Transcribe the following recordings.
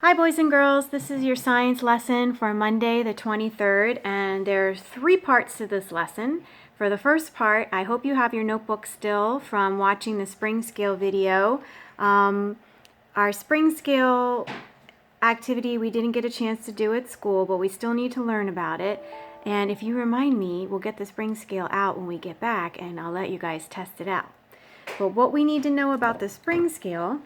Hi boys and girls, this is your science lesson for Monday the 23rd, and there are 3 parts to this lesson. For the first part, I hope you have your notebook still from watching the spring scale video. Our spring scale activity we didn't get a chance to do at school, but we still need to learn about it. And if you remind me, we'll get the spring scale out when we get back and I'll let you guys test it out. But what we need to know about the spring scale,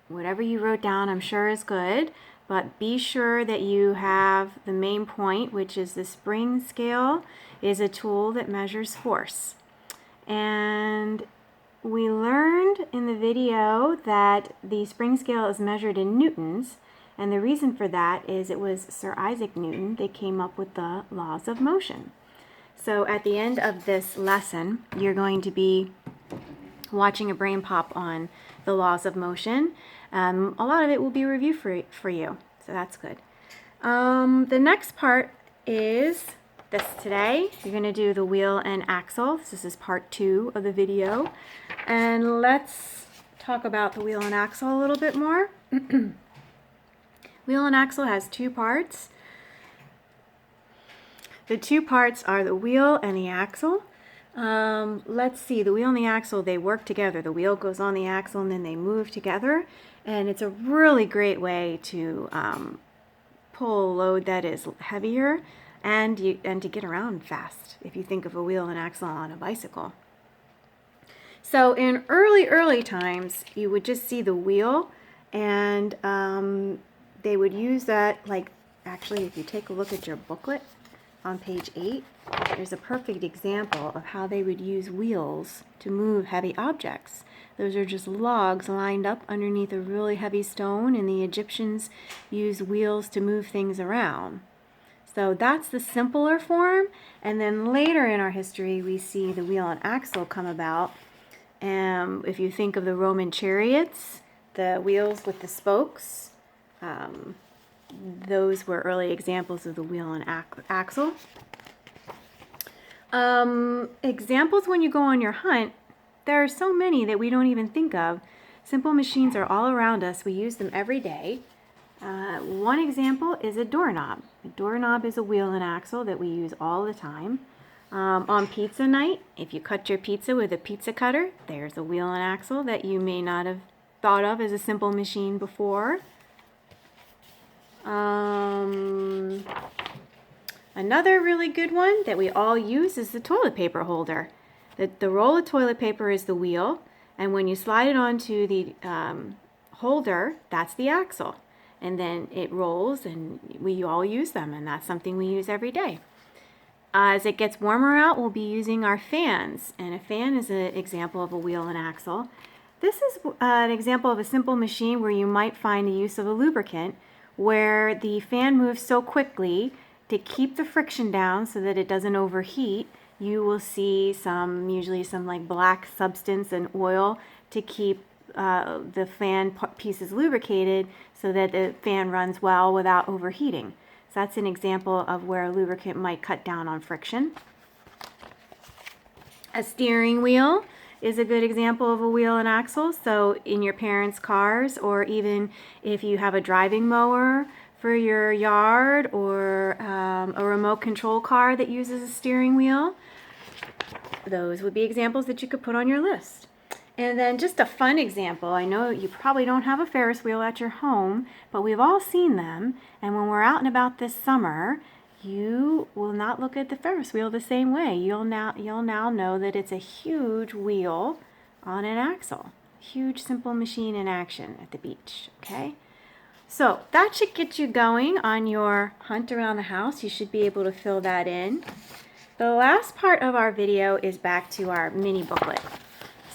whatever you wrote down, I'm sure is good, but be sure that you have the main point, which is the spring scale is a tool that measures force. And we learned in the video that the spring scale is measured in newtons, and the reason for that is it was Sir Isaac Newton that came up with the laws of motion. So at the end of this lesson, you're going to be watching a brain pop on the laws of motion. A lot of it will be review for you, so that's good. The next part is this today. You're going to do the wheel and axle. This is part 2 of the video. And let's talk about the wheel and axle a little bit more. Wheel and axle has 2 parts. The 2 parts are the wheel and the axle. Let's see, the wheel and the axle, they work together. The wheel goes on the axle and then they move together. And it's a really great way to pull a load that is heavier and to get around fast if you think of a wheel and axle on a bicycle. So in early times, you would just see the wheel, and they would use that, like, actually, if you take a look at your booklet on page 8, there's a perfect example of how they would use wheels to move heavy objects. Those are just logs lined up underneath a really heavy stone, and the Egyptians used wheels to move things around. So that's the simpler form, and then later in our history we see the wheel and axle come about. If you think of the Roman chariots, the wheels with the spokes, those were early examples of the wheel and axle. Examples when you go on your hunt, there are so many that we don't even think of. Simple machines are all around us. We use them every day. One example is a doorknob. A doorknob is a wheel and axle that we use all the time. On pizza night, if you cut your pizza with a pizza cutter, there's a wheel and axle that you may not have thought of as a simple machine before. Another really good one that we all use is the toilet paper holder. The roll of toilet paper is the wheel, and when you slide it onto the holder, that's the axle. And then it rolls, and we all use them, and that's something we use every day. As it gets warmer out, we'll be using our fans, and a fan is an example of a wheel and axle. This is an example of a simple machine where you might find the use of a lubricant, where the fan moves so quickly to keep the friction down so that it doesn't overheat. You will see usually some like black substance and oil to keep the fan pieces lubricated so that the fan runs well without overheating. So that's an example of where a lubricant might cut down on friction. A steering wheel is a good example of a wheel and axle. So in your parents' cars, or even if you have a driving mower for your yard, or a remote control car that uses a steering wheel, those would be examples that you could put on your list. And then just a fun example, I know you probably don't have a Ferris wheel at your home, but we've all seen them, and when we're out and about this summer, you will not look at the Ferris wheel the same way. You'll now know that it's a huge wheel on an axle. Huge simple machine in action at the beach, okay? So that should get you going on your hunt around the house. You should be able to fill that in. The last part of our video is back to our mini booklet.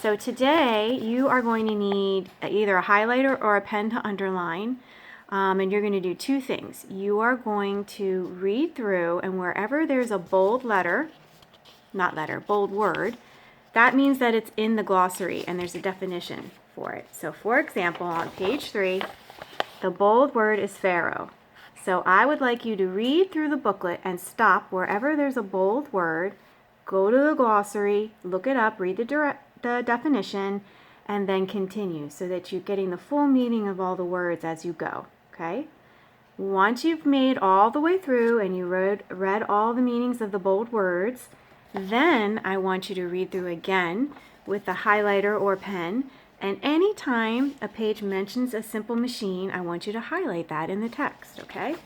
So today you are going to need either a highlighter or a pen to underline, and you're going to do 2 things. You are going to read through, and wherever there's a bold bold word, that means that it's in the glossary and there's a definition for it. So for example, on page 3, the bold word is Pharaoh. So I would like you to read through the booklet and stop wherever there's a bold word, go to the glossary, look it up, read the definition, and then continue so that you're getting the full meaning of all the words as you go, okay? Once you've made all the way through and you read all the meanings of the bold words, then I want you to read through again with a highlighter or pen, and anytime a page mentions a simple machine, I want you to highlight that in the text, okay?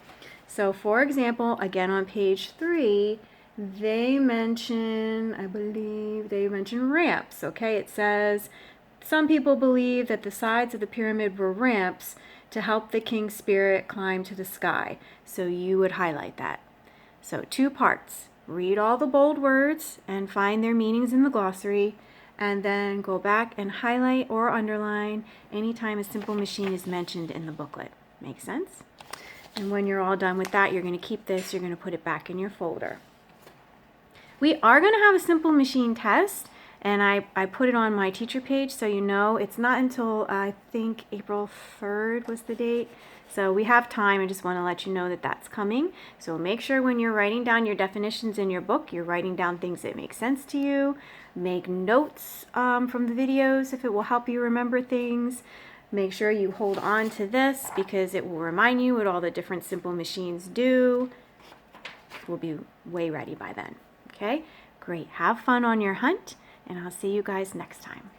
So for example, again on page 3, they mention, I believe they mention ramps, okay? It says, some people believe that the sides of the pyramid were ramps to help the king's spirit climb to the sky. So you would highlight that. So 2 parts. Read all the bold words and find their meanings in the glossary, and then go back and highlight or underline anytime a simple machine is mentioned in the booklet. Make sense? And when you're all done with that, you're going to keep this, you're going to put it back in your folder. We are going to have a simple machine test, and I put it on my teacher page so you know. It's not until I think April 3rd was the date. So we have time. I just want to let you know that that's coming. So make sure when you're writing down your definitions in your book, you're writing down things that make sense to you. Make notes from the videos if it will help you remember things. Make sure you hold on to this because it will remind you what all the different simple machines do. We'll be way ready by then. Okay? Great. Have fun on your hunt, and I'll see you guys next time.